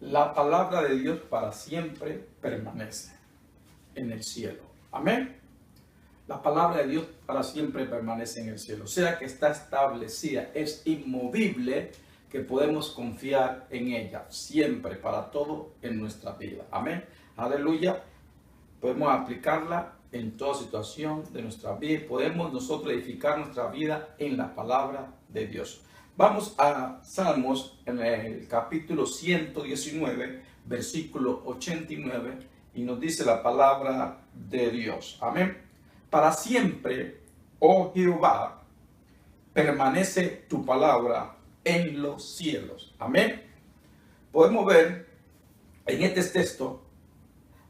La palabra de Dios para siempre permanece en el cielo. Amén. La palabra de Dios para siempre permanece en el cielo. O sea que está establecida, es inmovible, que podemos confiar en ella siempre, para todo en nuestra vida. Amén. Aleluya. Podemos aplicarla en toda situación de nuestra vida. Podemos nosotros edificar nuestra vida en la palabra de Dios. Vamos a Salmos en el capítulo 119, versículo 89, y nos dice la palabra de Dios. Amén. Para siempre, oh Jehová, permanece tu palabra en los cielos. Amén. Podemos ver en este texto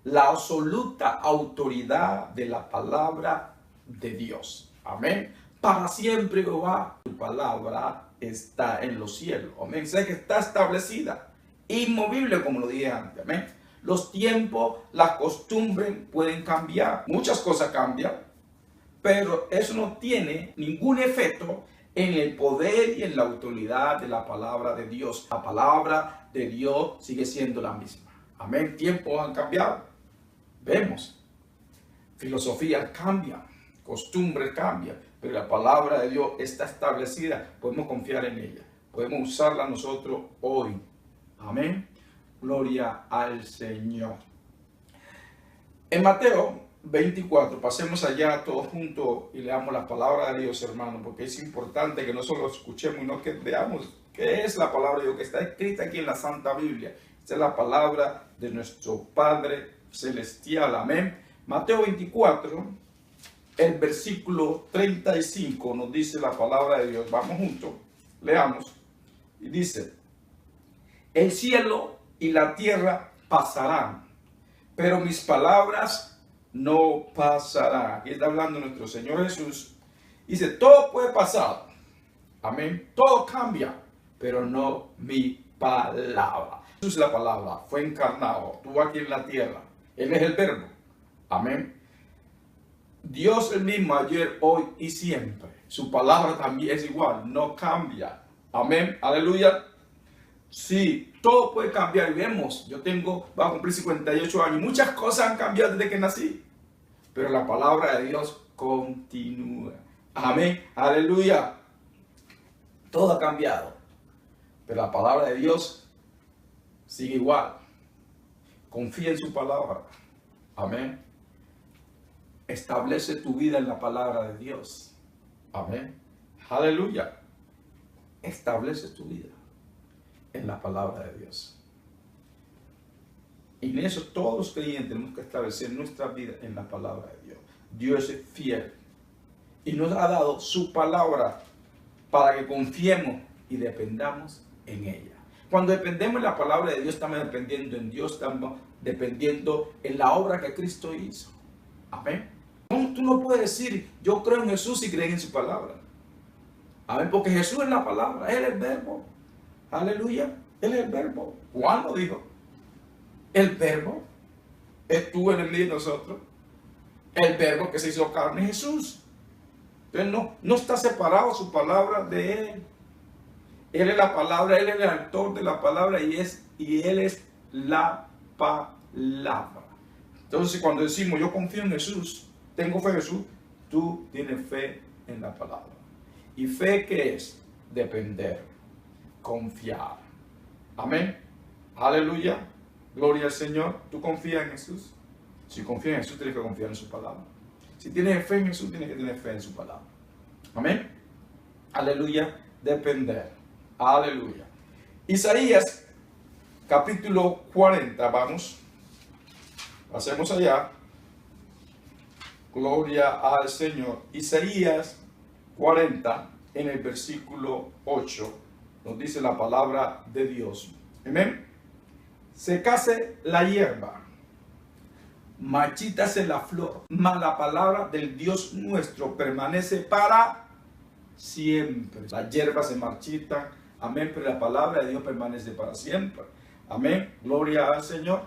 la absoluta autoridad de la palabra de Dios. Amén. Para siempre, Jehová, tu palabra está en los cielos. Amén. Sé que está establecida, inmovible, como lo dije antes. Amén. Los tiempos, las costumbres pueden cambiar. Muchas cosas cambian, pero eso no tiene ningún efecto en el poder y en la autoridad de la palabra de Dios. La palabra de Dios sigue siendo la misma. Amén. Tiempos han cambiado. Vemos, filosofías cambian, costumbres cambian, pero la palabra de Dios está establecida. Podemos confiar en ella, podemos usarla nosotros hoy. Amén. Gloria al Señor. En Mateo 24, pasemos allá todos juntos y leamos la palabra de Dios, hermano, porque es importante que no solo escuchemos, sino que veamos qué es la palabra de Dios que está escrita aquí en la Santa Biblia. Esta es la palabra de nuestro Padre celestial. Amén. Mateo 24, el versículo 35 nos dice la palabra de Dios. Vamos juntos, leamos. Y dice: el cielo y la tierra pasarán, pero mis palabras no pasarán. Aquí está hablando nuestro Señor Jesús. Dice: todo puede pasar. Amén. Todo cambia, pero no mi palabra. Jesús es la palabra, fue encarnado, estuvo aquí en la tierra. Él es el verbo. Amén. Dios el mismo ayer, hoy y siempre. Su palabra también es igual, no cambia. Amén. Aleluya. Sí, todo puede cambiar. Y vemos, va a cumplir 58 años. Muchas cosas han cambiado desde que nací. Pero la palabra de Dios continúa. Amén. Aleluya. Todo ha cambiado. Pero la palabra de Dios sigue igual. Confía en su palabra. Amén. Establece tu vida en la palabra de Dios. Amén. Aleluya. Establece tu vida en la palabra de Dios. Y en eso todos los creyentes tenemos que establecer nuestra vida en la palabra de Dios. Dios es fiel y nos ha dado su palabra para que confiemos y dependamos en ella. Cuando dependemos en la palabra de Dios, estamos dependiendo en Dios, estamos dependiendo en la obra que Cristo hizo. Amén. Tú no puedes decir, yo creo en Jesús y creen en su palabra. Amén, porque Jesús es la palabra, Él es el verbo. Aleluya, Él es el verbo. Juan lo dijo. El verbo estuvo en el medio de nosotros. El verbo que se hizo carne, Jesús. Entonces no está separado su palabra de Él. Él es la palabra, Él es el autor de la palabra y Él es la palabra. Entonces cuando decimos yo confío en Jesús, tengo fe en Jesús, tú tienes fe en la palabra. ¿Y fe qué es? Depender, confiar. Amén. Aleluya. Gloria al Señor. ¿Tú confías en Jesús? Si confías en Jesús, tienes que confiar en su palabra. Si tienes fe en Jesús, tienes que tener fe en su palabra. Amén. Aleluya. Depender. Aleluya. Isaías capítulo 40. Vamos. Hacemos allá. Gloria al Señor. Isaías 40 en el versículo 8 nos dice la palabra de Dios. Amén. Secase la hierba, marchítase la flor, mas la palabra del Dios nuestro permanece para siempre. Las hierbas se marchitan, amén, pero la palabra de Dios permanece para siempre. Amén. Gloria al Señor.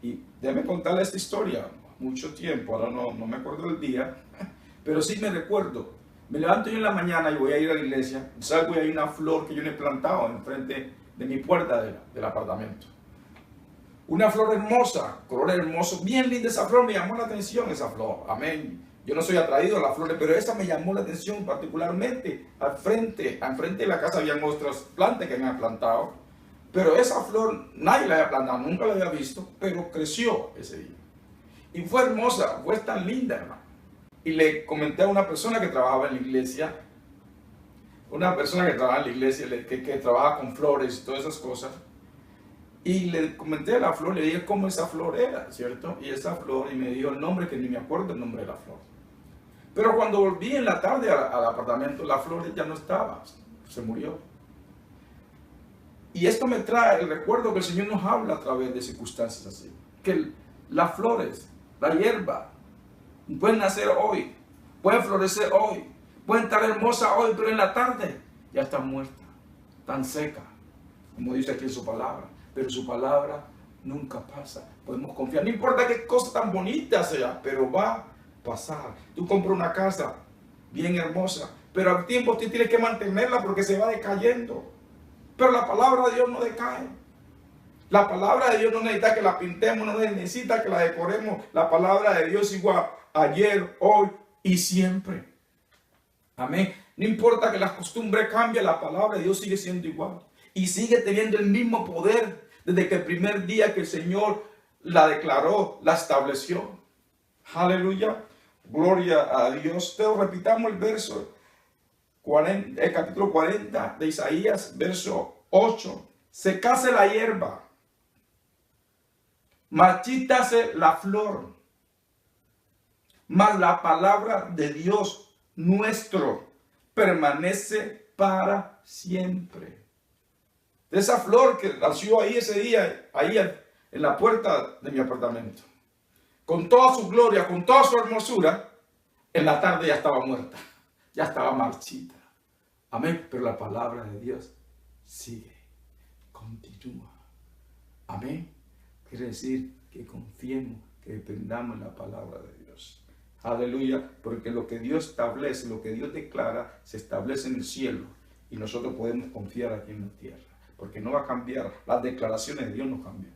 Y déjame contarle esta historia. Mucho tiempo, ahora no me acuerdo del día, pero sí me recuerdo. Me levanto yo en la mañana y voy a ir a la iglesia, salgo y hay una flor que yo le he plantado enfrente de mi puerta del apartamento. Una flor hermosa, color hermoso, bien linda esa flor, me llamó la atención esa flor, amén. Yo no soy atraído a las flores, pero esa me llamó la atención particularmente. Al frente de la casa habían otras plantas que me habían plantado, pero esa flor nadie la había plantado, nunca la había visto, pero creció ese día. Y fue hermosa, fue tan linda, hermano. Y le comenté a una persona que trabajaba en la iglesia, que trabaja con flores y todas esas cosas. Y le comenté a la flor, le dije cómo esa flor era, ¿cierto? Y esa flor, y me dijo el nombre, que ni me acuerdo el nombre de la flor. Pero cuando volví en la tarde al apartamento, la flor ya no estaba, se murió. Y esto me trae el recuerdo que el Señor nos habla a través de circunstancias así. Que las flores, la hierba, pueden nacer hoy, pueden florecer hoy, pueden estar hermosas hoy, pero en la tarde ya están muertas, tan seca, como dice aquí en su palabra. Pero su palabra nunca pasa. Podemos confiar. No importa qué cosa tan bonita sea, pero va a pasar. Tú compras una casa bien hermosa, pero al tiempo tú tienes que mantenerla porque se va decayendo. Pero la palabra de Dios no decae. La palabra de Dios no necesita que la pintemos, no necesita que la decoremos. La palabra de Dios es igual ayer, hoy y siempre. Amén. No importa que las costumbres cambien, la palabra de Dios sigue siendo igual. Y sigue teniendo el mismo poder desde que el primer día que el Señor la declaró, la estableció. Aleluya. Gloria a Dios. Pero repitamos el verso 40, el capítulo 40 de Isaías, verso 8. Secase la hierba, marchítase la flor, mas la palabra de Dios nuestro permanece para siempre. De esa flor que nació ahí ese día, ahí en la puerta de mi apartamento, con toda su gloria, con toda su hermosura, en la tarde ya estaba muerta, ya estaba marchita. Amén. Pero la palabra de Dios sigue, continúa. Amén. Quiere decir que confiemos, que dependamos en la palabra de Dios. Aleluya. Porque lo que Dios establece, lo que Dios declara, se establece en el cielo. Y nosotros podemos confiar aquí en la tierra. Porque no va a cambiar. Las declaraciones de Dios no cambian.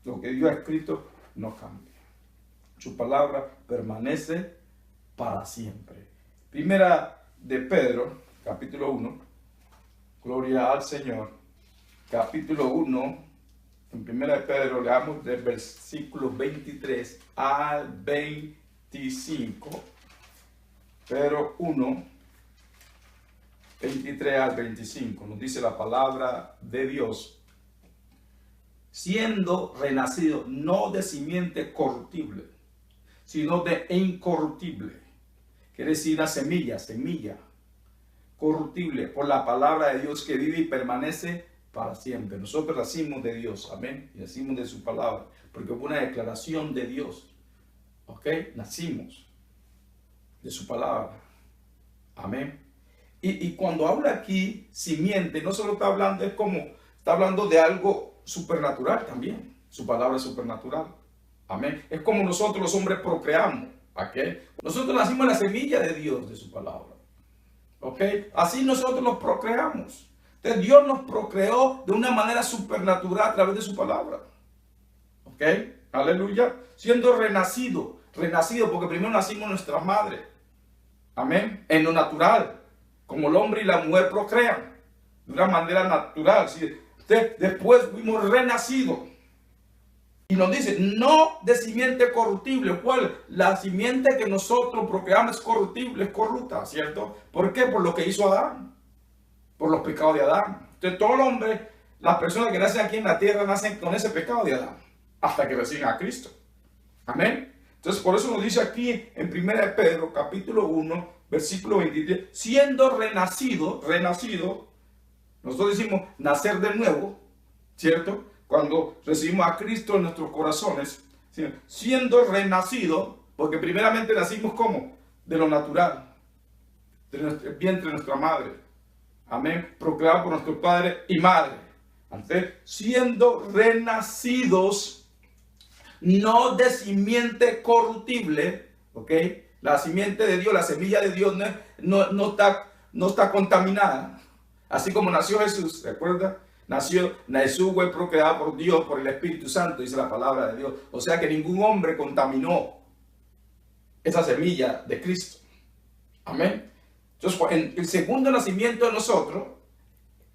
Lo que Dios ha escrito no cambia. Su palabra permanece para siempre. Primera de Pedro, capítulo 1. Gloria al Señor. Capítulo 1. En primera de Pedro leamos del versículo 23 al 25. Pedro 1. 23 al 25 nos dice la palabra de Dios: siendo renacido no de simiente corruptible, sino de incorruptible, quiere decir la semilla corruptible, por la palabra de Dios que vive y permanece para siempre. Nosotros nacimos de Dios, amén, y nacimos de su palabra, porque fue una declaración de Dios, ok, nacimos de su palabra, amén. Y cuando habla aquí simiente, no solo está hablando, es como, está hablando de algo supernatural también. Su palabra es supernatural. Amén. Es como nosotros los hombres procreamos. ¿Ok? Nosotros nacimos en la semilla de Dios, de su palabra. ¿Ok? Así nosotros los procreamos. Entonces Dios nos procreó de una manera supernatural a través de su palabra. ¿Ok? Aleluya. Siendo renacido porque primero nacimos en nuestra madre. Amén. En lo natural. Como el hombre y la mujer procrean de una manera natural. ¿Sí? Después fuimos renacidos. Y nos dice, no de simiente corruptible. ¿Cuál? La simiente que nosotros procreamos es corruptible, es corrupta, ¿cierto? ¿Por qué? Por lo que hizo Adán. Por los pecados de Adán. Entonces todo el hombre, las personas que nacen aquí en la tierra, nacen con ese pecado de Adán. Hasta que reciben a Cristo. Amén. Entonces por eso nos dice aquí en 1 Pedro, capítulo 1, versículo 23, siendo renacido, nosotros decimos nacer de nuevo, ¿cierto? Cuando recibimos a Cristo en nuestros corazones, ¿sí? Siendo renacido, porque primeramente nacimos ¿cómo? De lo natural, del vientre de nuestra madre, amén, procreado por nuestro padre y madre. Entonces, siendo renacidos, no de simiente corruptible, ¿ok? La simiente de Dios, la semilla de Dios no está contaminada. Así como nació Jesús, ¿recuerda? Jesús fue procreado por Dios, por el Espíritu Santo, dice la palabra de Dios. O sea que ningún hombre contaminó esa semilla de Cristo. Amén. Entonces, en el segundo nacimiento de nosotros,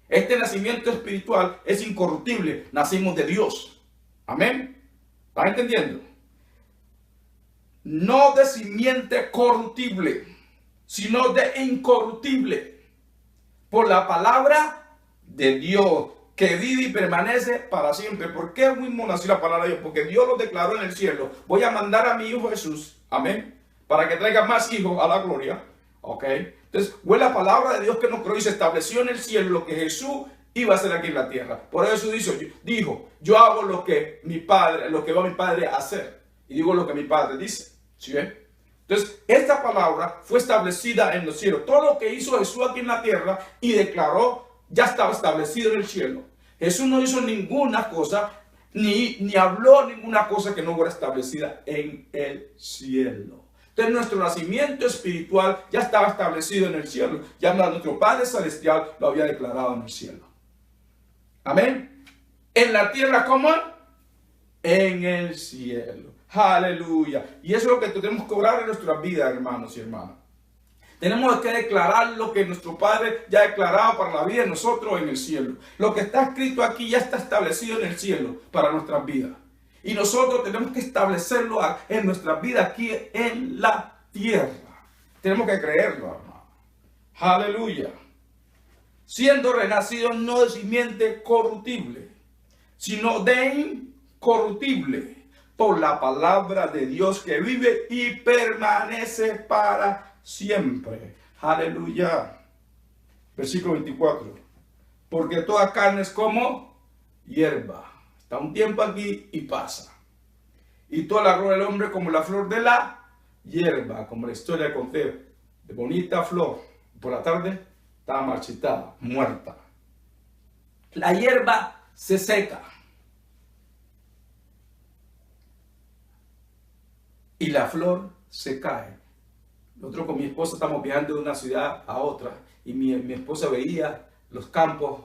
este nacimiento espiritual es incorruptible. Nacimos de Dios. Amén. ¿Están entendiendo? No de simiente corruptible, sino de incorruptible, por la palabra de Dios, que vive y permanece para siempre. ¿Por qué mismo nació la palabra de Dios? Porque Dios lo declaró en el cielo. Voy a mandar a mi Hijo Jesús, amén, para que traiga más hijos a la gloria. Ok, entonces fue la palabra de Dios que nos creó y se estableció en el cielo lo que Jesús iba a hacer aquí en la tierra. Por eso dijo, yo hago lo que va mi Padre a hacer, y digo lo que mi Padre dice. ¿Sí ven? Entonces, esta palabra fue establecida en los cielos. Todo lo que hizo Jesús aquí en la tierra y declaró, ya estaba establecido en el cielo. Jesús no hizo ninguna cosa, ni habló ninguna cosa que no fuera establecida en el cielo. Entonces, nuestro nacimiento espiritual ya estaba establecido en el cielo. Ya nuestro Padre Celestial lo había declarado en el cielo. Amén. En la tierra como en el cielo. Aleluya. Y eso es lo que tenemos que orar en nuestras vidas, hermanos y hermanas. Tenemos que declarar lo que nuestro Padre ya ha declarado para la vida de nosotros en el cielo. Lo que está escrito aquí ya está establecido en el cielo para nuestras vidas. Y nosotros tenemos que establecerlo en nuestras vidas aquí en la tierra. Tenemos que creerlo, hermano. Aleluya. Siendo renacidos no de simiente corruptible, sino de incorruptible, por la palabra de Dios que vive y permanece para siempre. Aleluya. Versículo 24. Porque toda carne es como hierba. Está un tiempo aquí y pasa. Y toda la gloria del hombre como la flor de la hierba. Como la historia de conté. De bonita flor. Por la tarde estaba marchitada, muerta. La hierba se seca. Y la flor se cae. Nosotros con mi esposa estamos viajando de una ciudad a otra. Y mi esposa veía los campos,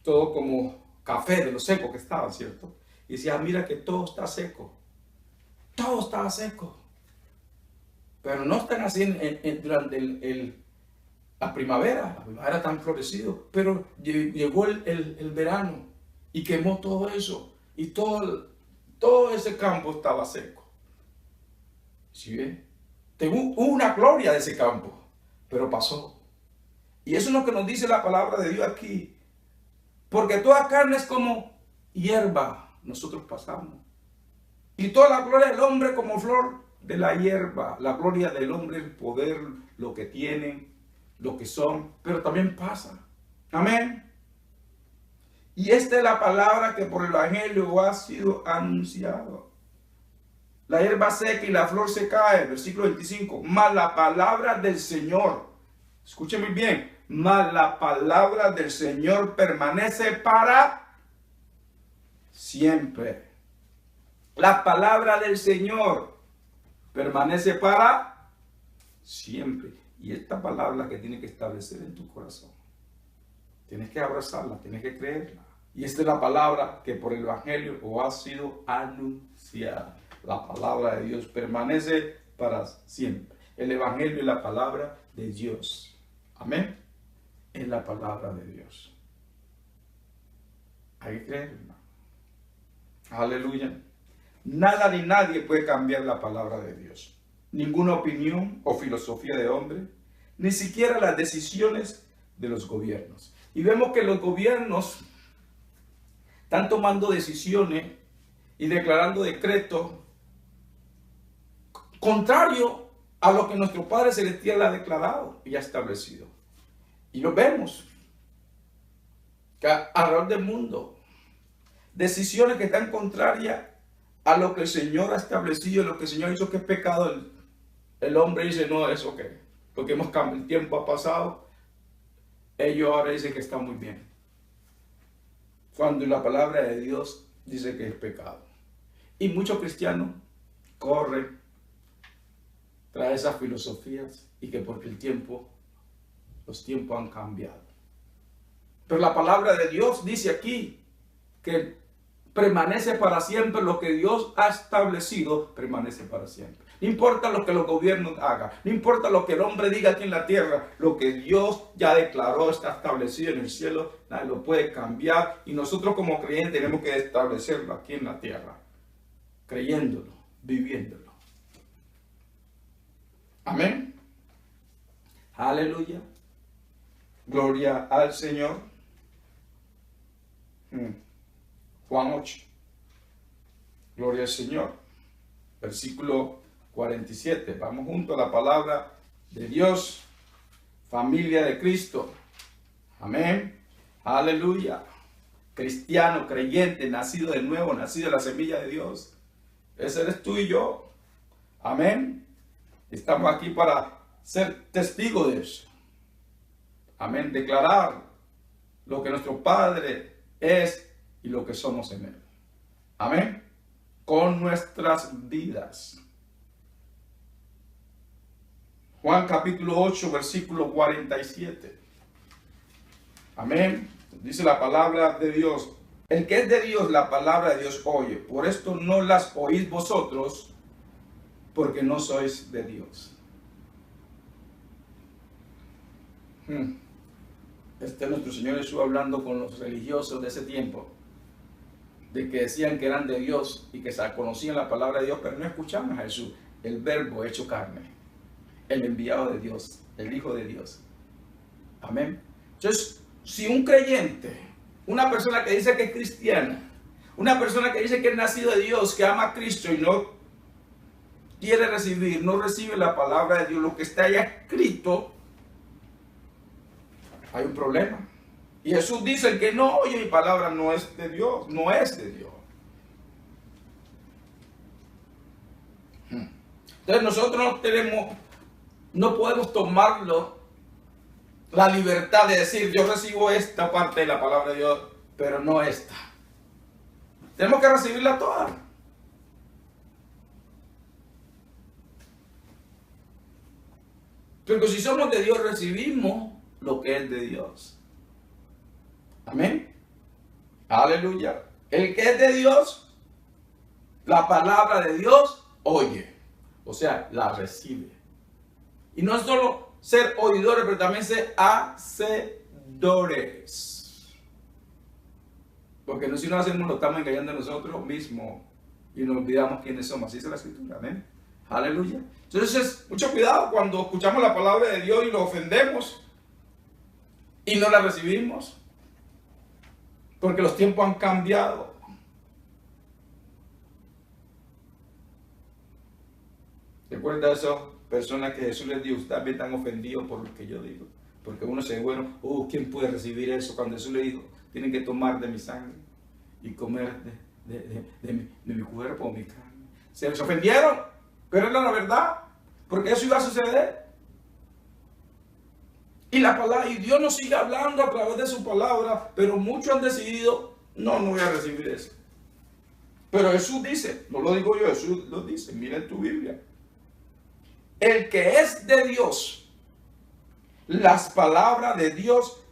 todo como café de lo seco que estaban, ¿cierto? Y decía, mira que todo está seco. Todo estaba seco. Pero no están así durante la primavera. La primavera están florecidos. Pero llegó el verano y quemó todo eso. Y todo ese campo estaba seco. ¿Sí ven? Hubo una gloria de ese campo, pero pasó. Y eso es lo que nos dice la palabra de Dios aquí. Porque toda carne es como hierba, nosotros pasamos. Y toda la gloria del hombre como flor de la hierba. La gloria del hombre, el poder, lo que tienen, lo que son, pero también pasa. Amén. Y esta es la palabra que por el Evangelio ha sido anunciado. La hierba seca y la flor se cae, versículo 25. Mas la palabra del Señor, escuchen muy bien, mas la palabra del Señor permanece para siempre. La palabra del Señor permanece para siempre. Y esta palabra es la que tiene que establecer en tu corazón. Tienes que abrazarla, tienes que creerla. Y esta es la palabra que por el Evangelio os ha sido anunciada. La palabra de Dios permanece para siempre. El Evangelio es la palabra de Dios. Amén. Es la palabra de Dios. Hay que creerla. Aleluya. Nada ni nadie puede cambiar la palabra de Dios. Ninguna opinión o filosofía de hombre, ni siquiera las decisiones de los gobiernos. Y vemos que los gobiernos están tomando decisiones y declarando decretos contrario a lo que nuestro Padre Celestial ha declarado y ha establecido. Y lo vemos que alrededor del mundo, decisiones que están contrarias a lo que el Señor ha establecido, lo que el Señor hizo que es pecado. El hombre dice, no, es ok, porque el tiempo ha pasado. Ellos ahora dicen que está muy bien, cuando la palabra de Dios dice que es pecado. Y muchos cristianos corren tras esas filosofías y que porque los tiempos han cambiado. Pero la palabra de Dios dice aquí que permanece para siempre. Lo que Dios ha establecido permanece para siempre. No importa lo que los gobiernos hagan, no importa lo que el hombre diga aquí en la tierra, lo que Dios ya declaró está establecido en el cielo, nadie lo puede cambiar, y nosotros como creyentes tenemos que establecerlo aquí en la tierra, creyéndolo, viviéndolo. Amén. Aleluya. Gloria al Señor. Juan 8. Gloria al Señor. Versículo 47. Vamos junto a la palabra de Dios. Familia de Cristo. Amén. Aleluya. Cristiano, creyente, nacido de nuevo, nacido de la semilla de Dios. Ese eres tú y yo. Amén. Estamos aquí para ser testigos de eso. Amén. Declarar lo que nuestro Padre es y lo que somos en Él. Amén. Con nuestras vidas. Juan capítulo 8, versículo 47. Amén. Dice la palabra de Dios. El que es de Dios, la palabra de Dios oye. Por esto no las oís vosotros, porque no sois de Dios. Este es nuestro Señor Jesús hablando con los religiosos de ese tiempo, de que decían que eran de Dios y que conocían la palabra de Dios, pero no escuchaban a Jesús, el verbo hecho carne, el enviado de Dios, el Hijo de Dios. Amén. Entonces, si un creyente, una persona que dice que es cristiana, una persona que dice que es nacido de Dios, que ama a Cristo y no quiere recibir, no recibe la palabra de Dios, lo que está allá escrito, hay un problema. Y Jesús dice, el que no oye mi palabra no es de Dios, no es de Dios. Entonces nosotros no podemos tomarlo la libertad de decir, yo recibo esta parte de la palabra de Dios, pero no esta. Tenemos que recibirla toda. Porque si somos de Dios, recibimos lo que es de Dios. Amén. Aleluya. El que es de Dios, la palabra de Dios, oye. O sea, la recibe. Y no es solo ser oidores, pero también ser hacedores. Porque si no hacemos, lo estamos engañando a nosotros mismos y nos olvidamos quiénes somos. Así dice la Escritura. Amén. Aleluya. Entonces, mucho cuidado cuando escuchamos la palabra de Dios y lo ofendemos y no la recibimos. Porque los tiempos han cambiado. Recuerda a esas personas que Jesús les dijo, ustedes están ofendidos por lo que yo digo. Porque uno se dice, bueno, ¿quién puede recibir eso? Cuando Jesús le dijo, tienen que tomar de mi sangre y comer de mi cuerpo o mi carne. Se les ofendieron, pero era la verdad, porque eso iba a suceder. Y la palabra, y Dios nos sigue hablando a través de su palabra, pero muchos han decidido, no voy a recibir eso. Pero Jesús dice, no lo digo yo, Jesús lo dice, mira en tu Biblia. El que es de Dios, las palabras de Dios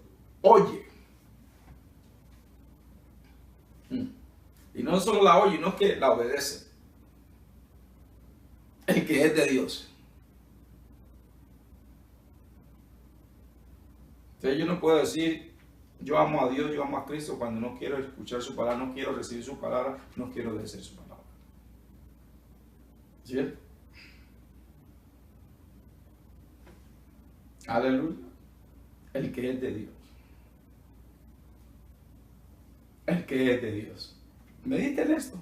oye. Y no solo la oye, no es que la obedece. El que es de Dios. Entonces yo no puedo decir, yo amo a Dios, yo amo a Cristo, cuando no quiero escuchar su palabra, no quiero recibir su palabra, no quiero obedecer su palabra. ¿Sí? Aleluya. El que es de Dios. El que es de Dios. Mediten esto.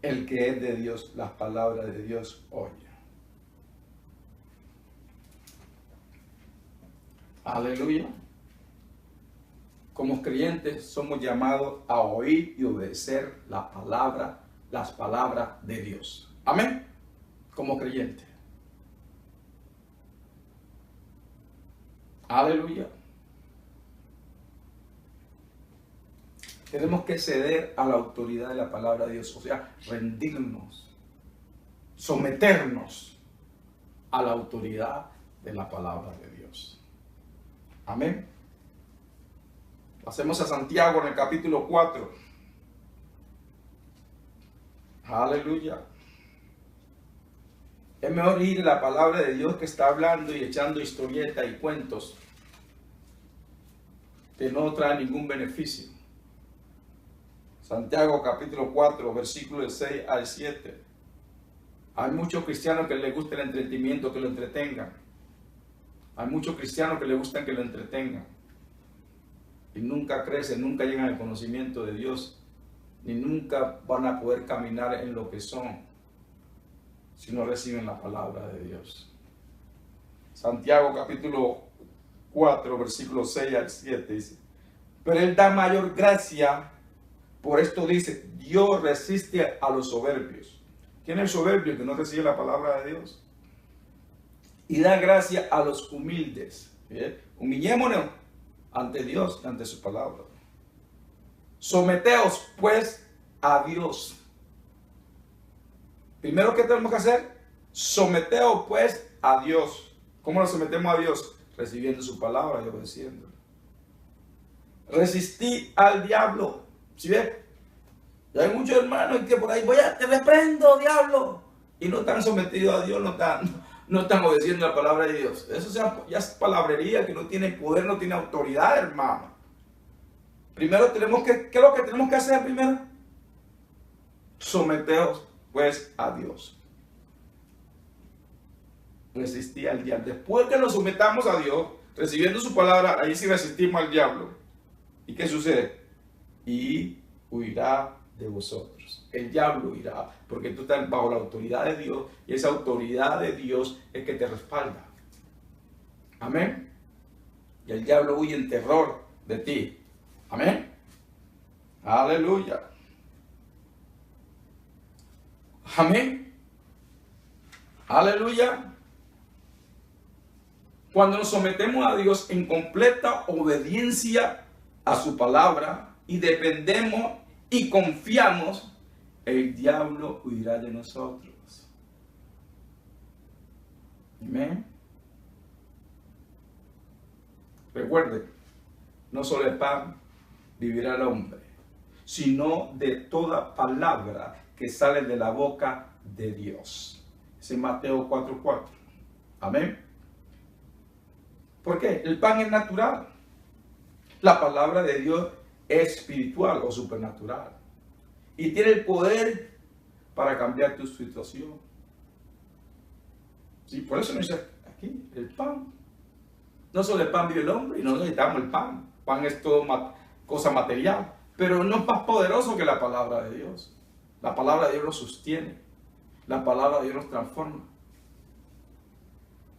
El que es de Dios, las palabras de Dios oye. Aleluya. Como creyentes somos llamados a oír y obedecer las palabras de Dios. Amén. Como creyentes. Aleluya. Tenemos que ceder a la autoridad de la palabra de Dios, o sea, rendirnos, someternos a la autoridad de la palabra de Dios. Amén. Pasemos a Santiago en el capítulo 4. Aleluya. Es mejor ir a la palabra de Dios que está hablando y echando historietas y cuentos que no trae ningún beneficio. Santiago capítulo 4, versículos 6 al 7. Hay muchos cristianos que les gusta el entretenimiento, que lo entretengan. Hay muchos cristianos que les gusta que lo entretengan. Y nunca crecen, nunca llegan al conocimiento de Dios, ni nunca van a poder caminar en lo que son, si no reciben la palabra de Dios. Santiago capítulo 4, versículos 6 al 7 dice: pero Él da mayor gracia, por esto dice, Dios resiste a los soberbios. ¿Quién es el soberbio que no recibe la palabra de Dios? Y da gracia a los humildes. ¿Bien? Humillémonos ante Dios, ante su palabra. Someteos pues a Dios. Primero, ¿qué tenemos que hacer? Someteos pues a Dios. ¿Cómo nos sometemos a Dios? Recibiendo su palabra y obedeciendo. Resistí al diablo. ¿Sí ves? Y hay muchos hermanos que por ahí, te reprendo, diablo. Y no están sometidos a Dios, no están obedeciendo la palabra de Dios. Eso ya es palabrería que no tiene poder, no tiene autoridad, hermano. Primero tenemos que, ¿qué es lo que tenemos que hacer primero? Someteos pues a Dios. Resistí al diablo. Después que nos sometamos a Dios, recibiendo su palabra, ahí sí resistimos al diablo. ¿Y qué sucede? Y huirá de vosotros. El diablo huirá, porque tú estás bajo la autoridad de Dios, y esa autoridad de Dios es que te respalda. Amén. Y el diablo huye en terror de ti. Amén. Aleluya. Amén. Aleluya. Cuando nos sometemos a Dios en completa obediencia a su palabra y dependemos y confiamos, el diablo huirá de nosotros. Amén. Recuerde, no solo de pan vivirá el hombre, sino de toda palabra que sale de la boca de Dios. Es en Mateo 4:4. Amén. ¿Por qué? El pan es natural. La palabra de Dios es espiritual o supernatural. Y tiene el poder para cambiar tu situación. Sí, por eso nos dice aquí, el pan. No solo el pan vive el hombre y no necesitamos el pan. Pan es todo cosa material. Pero no es más poderoso que la palabra de Dios. La palabra de Dios nos sostiene. La palabra de Dios nos transforma.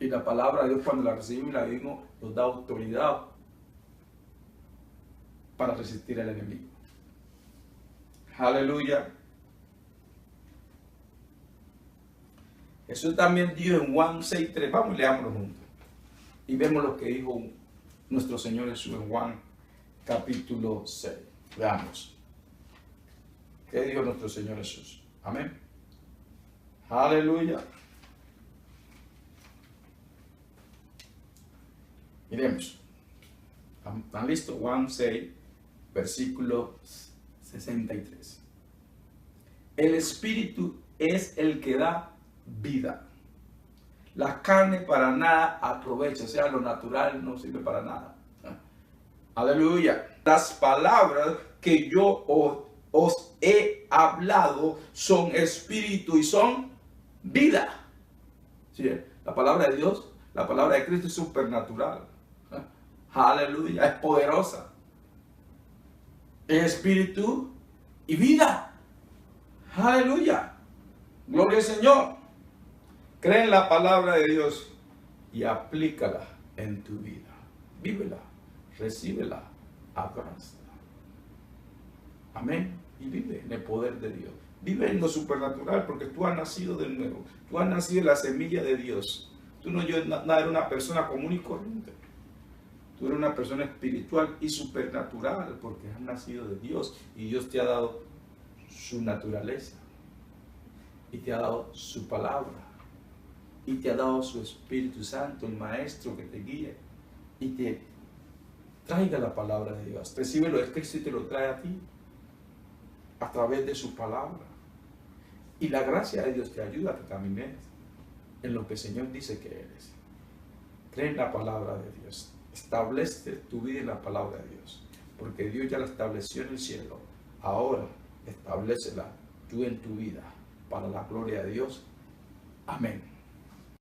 Y la palabra de Dios, cuando la recibimos y la vivimos, nos da autoridad para resistir al enemigo. Aleluya. Jesús también dijo en Juan 6:3. Vamos y leámoslo juntos. Y vemos lo que dijo nuestro Señor Jesús en Juan capítulo 6. Veamos. ¿Qué dijo nuestro Señor Jesús? Amén. Aleluya. Miremos. ¿Están listos? Juan 6, versículo 63. El Espíritu es el que da vida. La carne para nada aprovecha, o sea, lo natural no sirve para nada. Aleluya. Las palabras que yo os he hablado son espíritu y son vida. ¿Sí? La palabra de Dios, la palabra de Cristo es supernatural. Aleluya, es poderosa. Es espíritu y vida. Aleluya. Gloria al Señor. Cree en la palabra de Dios y aplícala en tu vida. Vívela, recíbela, abrázala. Amén. Y vive en el poder de Dios. Vive en lo supernatural porque tú has nacido de nuevo. Tú has nacido en la semilla de Dios. Tú no eres una persona común y corriente. Tú eres una persona espiritual y supernatural porque has nacido de Dios y Dios te ha dado su naturaleza y te ha dado su palabra y te ha dado su Espíritu Santo, el Maestro que te guía y te Traiga la palabra de Dios. Recíbelo, es Cristo y te lo trae a ti a través de su palabra. Y la gracia de Dios te ayuda a que camines en lo que el Señor dice que eres. Cree en la palabra de Dios. Establece tu vida en la palabra de Dios. Porque Dios ya la estableció en el cielo. Ahora establécela tú en tu vida para la gloria de Dios. Amén.